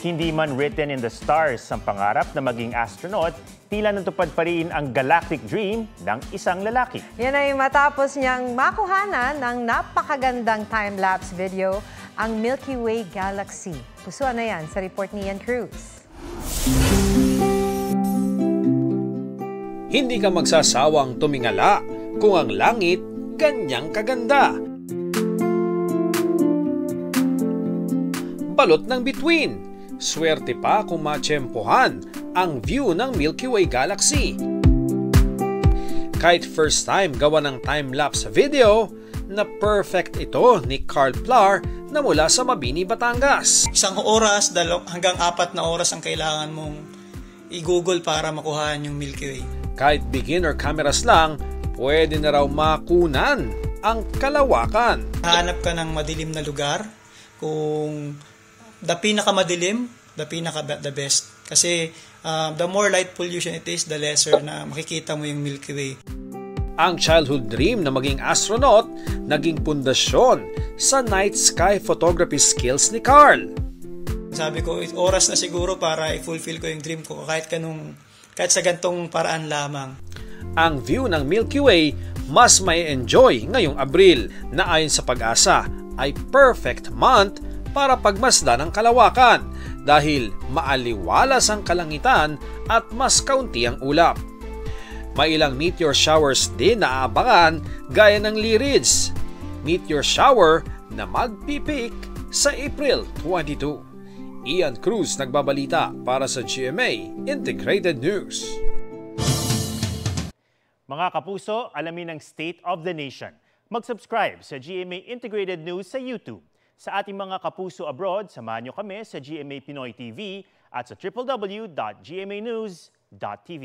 Hindi man written in the stars ang pangarap na maging astronaut, tila natupad pa rin ang galactic dream ng isang lalaki. Yan ay matapos niyang makuhanan ng napakagandang time-lapse video ang Milky Way Galaxy. Pusuan na yan sa report ni Ian Cruz. Hindi ka magsasawang tumingala kung ang langit ganyang kaganda. Balot ng bituin. Swerte pa kung matsyempohan ang view ng Milky Way Galaxy. Kahit first time gawa ng time-lapse video, na perfect ito ni Carl Plar na mula sa Mabini, Batangas. 1 oras hanggang 4 na oras ang kailangan mong i-google para makuhaan yung Milky Way. Kahit beginner cameras lang, pwede na raw makunan ang kalawakan. Hanap ka ng madilim na lugar. Kung the pinakamadilim, the best. Kasi the more light pollution it is, the lesser na makikita mo yung Milky Way. Ang childhood dream na maging astronaut naging pundasyon sa night sky photography skills ni Carl. Sabi ko, oras na siguro para i-fulfill ko yung dream ko kahit sa gantong paraan lamang. Ang view ng Milky Way mas may enjoy ngayong Abril na ayon sa Pag-asa ay perfect month para pagmasdan ng kalawakan dahil maaliwalas ang kalangitan at mas kaunti ang ulap. May ilang meteor showers din na aabangan gaya ng Lyrids meteor shower na magpipik sa April 22. Ian Cruz nagbabalita para sa GMA Integrated News. Mga kapuso, alamin ang State of the Nation. Mag-subscribe sa GMA Integrated News sa YouTube. Sa ating mga kapuso abroad, samahan niyo kami sa GMA Pinoy TV at sa www.gmanews.tv.